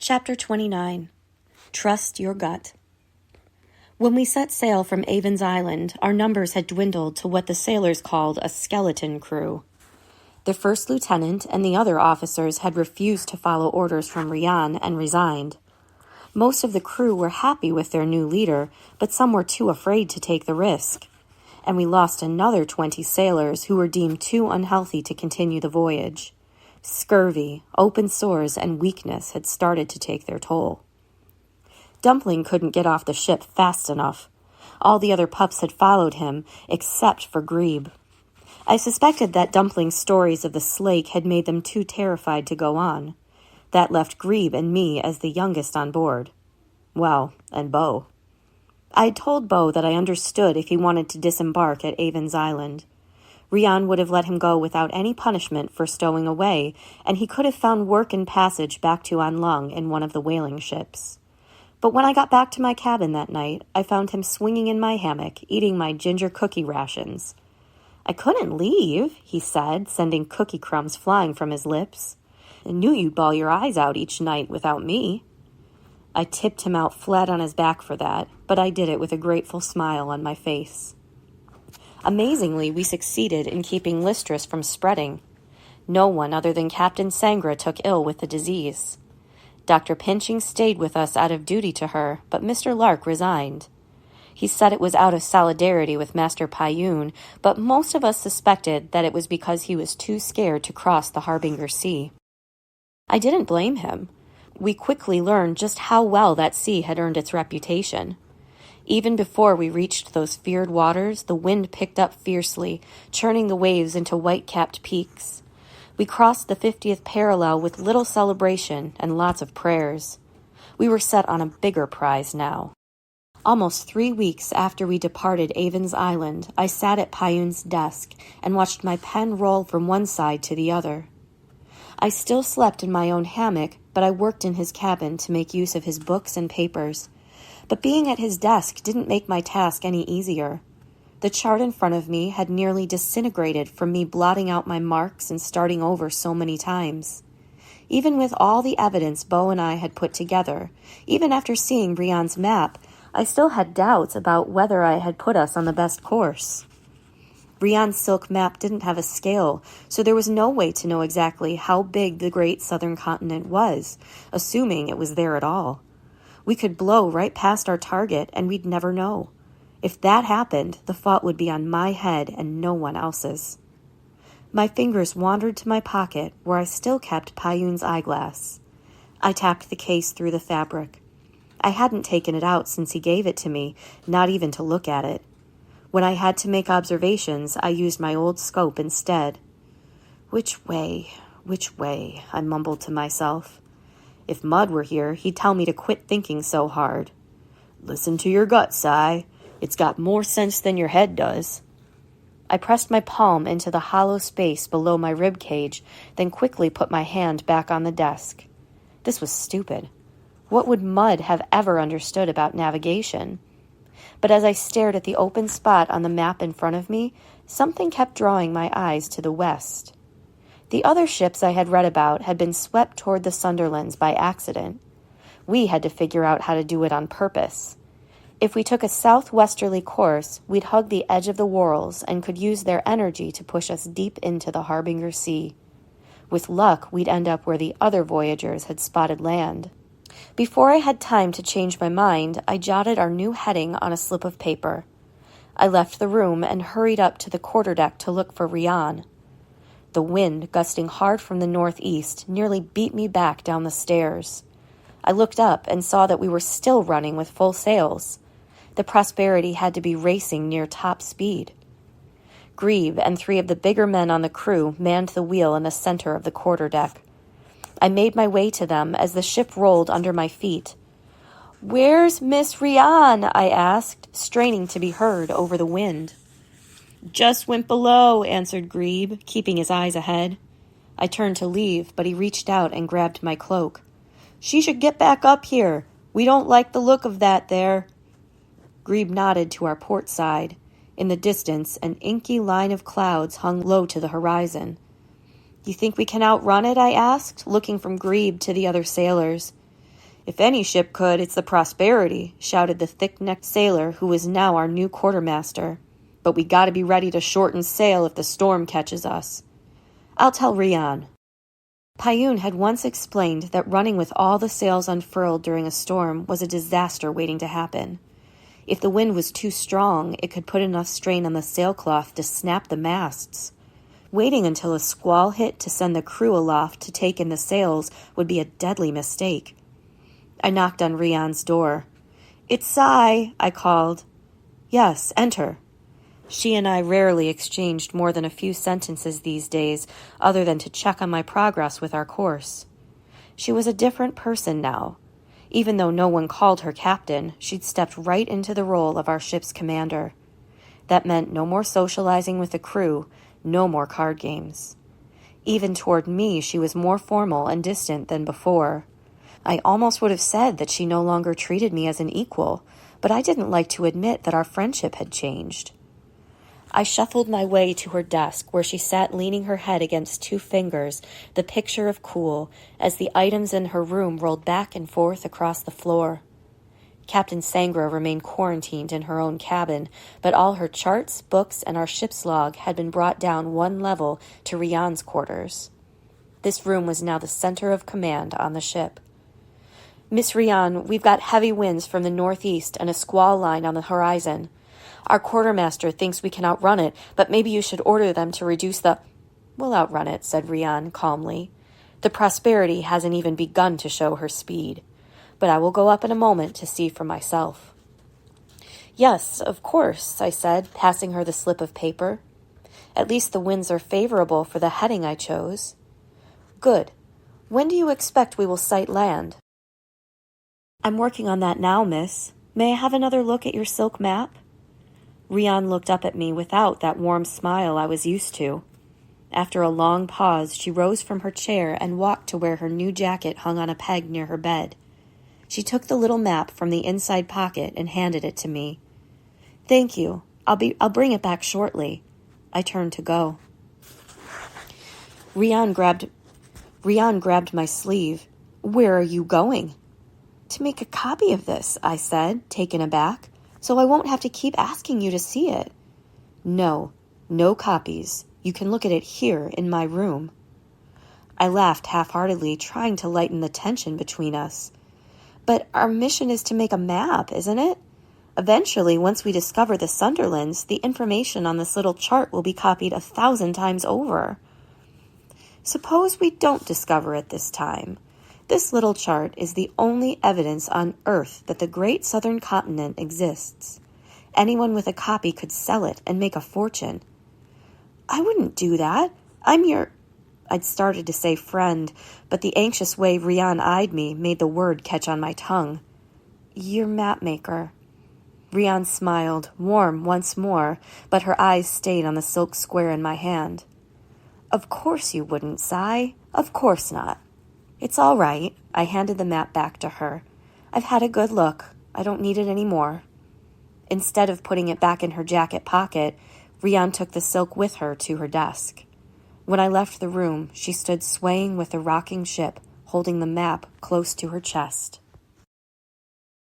Chapter 29. Trust Your Gut. When we set sail from Avon's Island, our numbers had dwindled to what the sailors called a skeleton crew. The first lieutenant and the other officers had refused to follow orders from Rian and resigned. Most of the crew were happy with their new leader, but some were too afraid to take the risk. And we lost another 20 sailors who were deemed too unhealthy to continue the voyage. Scurvy, open sores, and weakness had started to take their toll. Dumpling couldn't get off the ship fast enough. All the other pups had followed him, except for Grebe. I suspected that Dumpling's stories of the slake had made them too terrified to go on. That left Grebe and me as the youngest on board. Well, and Bo. I had told Bo that I understood if he wanted to disembark at Avon's Island. Rian would have let him go without any punishment for stowing away, and he could have found work and passage back to An Lung in one of the whaling ships. But when I got back to my cabin that night, I found him swinging in my hammock, eating my ginger cookie rations. "I couldn't leave," he said, sending cookie crumbs flying from his lips. "I knew you'd bawl your eyes out each night without me." I tipped him out flat on his back for that, but I did it with a grateful smile on my face. Amazingly, we succeeded in keeping Listras from spreading. No one other than Captain Sangra took ill with the disease. Dr. Pinching stayed with us out of duty to her, but Mr. Lark resigned. He said it was out of solidarity with Master Payun, but most of us suspected that it was because he was too scared to cross the Harbinger Sea. I didn't blame him. We quickly learned just how well that sea had earned its reputation. Even before we reached those feared waters, the wind picked up fiercely, churning the waves into white-capped peaks. We crossed the 50th parallel with little celebration and lots of prayers. We were set on a bigger prize now. Almost 3 weeks after we departed Avon's Island, I sat at Payun's desk and watched my pen roll from one side to the other. I still slept in my own hammock, but I worked in his cabin to make use of his books and papers. But being at his desk didn't make my task any easier. The chart in front of me had nearly disintegrated from me blotting out my marks and starting over so many times. Even with all the evidence Bo and I had put together, even after seeing Rian's map, I still had doubts about whether I had put us on the best course. Rian's silk map didn't have a scale, so there was no way to know exactly how big the great southern continent was, assuming it was there at all. We could blow right past our target, and we'd never know. If that happened, the fault would be on my head and no one else's. My fingers wandered to my pocket, where I still kept Payun's eyeglass. I tapped the case through the fabric. I hadn't taken it out since he gave it to me, not even to look at it. When I had to make observations, I used my old scope instead. Which way, I mumbled to myself. If Mud were here, he'd tell me to quit thinking so hard. "Listen to your gut, Si. It's got more sense than your head does." I pressed my palm into the hollow space below my rib cage, then quickly put my hand back on the desk. This was stupid. What would Mud have ever understood about navigation? But as I stared at the open spot on the map in front of me, something kept drawing my eyes to the west. The other ships I had read about had been swept toward the Sunderlands by accident. We had to figure out how to do it on purpose. If we took a southwesterly course, we'd hug the edge of the whorls and could use their energy to push us deep into the Harbinger Sea. With luck, we'd end up where the other voyagers had spotted land. Before I had time to change my mind, I jotted our new heading on a slip of paper. I left the room and hurried up to the quarterdeck to look for Rian. The wind, gusting hard from the northeast, nearly beat me back down the stairs. I looked up and saw that we were still running with full sails. The Prosperity had to be racing near top speed. Grebe and 3 of the bigger men on the crew manned the wheel in the center of the quarterdeck. I made my way to them as the ship rolled under my feet. "Where's Miss Rian?" I asked, straining to be heard over the wind. "Just went below," answered Grebe, keeping his eyes ahead. I turned to leave, but he reached out and grabbed my cloak. "She should get back up here. We don't like the look of that there." Grebe nodded to our port side. In the distance, an inky line of clouds hung low to the horizon. "You think we can outrun it?" I asked, looking from Grebe to the other sailors. "If any ship could, it's the Prosperity," shouted the thick-necked sailor who was now our new quartermaster. "But we gotta be ready to shorten sail if the storm catches us." "I'll tell Rian." Payun had once explained that running with all the sails unfurled during a storm was a disaster waiting to happen. If the wind was too strong, it could put enough strain on the sailcloth to snap the masts. Waiting until a squall hit to send the crew aloft to take in the sails would be a deadly mistake. I knocked on Rian's door. "It's Sai," I called. "Yes, enter." She and I rarely exchanged more than a few sentences these days, other than to check on my progress with our course. She was a different person now. Even though no one called her captain, she'd stepped right into the role of our ship's commander. That meant no more socializing with the crew, no more card games. Even toward me, she was more formal and distant than before. I almost would have said that she no longer treated me as an equal, but I didn't like to admit that our friendship had changed. I shuffled my way to her desk, where she sat leaning her head against two fingers, the picture of cool, as the items in her room rolled back and forth across the floor. Captain Sangra remained quarantined in her own cabin, but all her charts, books, and our ship's log had been brought down one level to Rian's quarters. This room was now the center of command on the ship. "Miss Rian, we've got heavy winds from the northeast and a squall line on the horizon. Our quartermaster thinks we can outrun it, but maybe you should order them to reduce the—" "We'll outrun it," said Rian calmly. "The Prosperity hasn't even begun to show her speed. But I will go up in a moment to see for myself." "Yes, of course," I said, passing her the slip of paper. "At least the winds are favorable for the heading I chose." "Good. When do you expect we will sight land?" "I'm working on that now, miss. May I have another look at your silk map?" Rian looked up at me without that warm smile I was used to. After a long pause, she rose from her chair and walked to where her new jacket hung on a peg near her bed. She took the little map from the inside pocket and handed it to me. "Thank you. I'll bring it back shortly." I turned to go. Rian grabbed my sleeve. "Where are you going?" "To make a copy of this," I said, taken aback, "so I won't have to keep asking you to see it." "No copies. You can look at it here in my room." I laughed half-heartedly, trying to lighten the tension between us. "But our mission is to make a map, isn't it? Eventually, once we discover the Sunderlands, the information on this little chart will be copied 1,000 times over." "Suppose we don't discover it this time. This little chart is the only evidence on Earth that the great southern continent exists. Anyone with a copy could sell it and make a fortune." "I wouldn't do that. I'm your—" I'd started to say friend, but the anxious way Rian eyed me made the word catch on my tongue. "Your mapmaker." Rian smiled, warm once more, but her eyes stayed on the silk square in my hand. "Of course you wouldn't, Sai. Of course not." "It's all right." I handed the map back to her. "I've had a good look. I don't need it anymore." Instead of putting it back in her jacket pocket, Rian took the silk with her to her desk. When I left the room, she stood swaying with the rocking ship, holding the map close to her chest.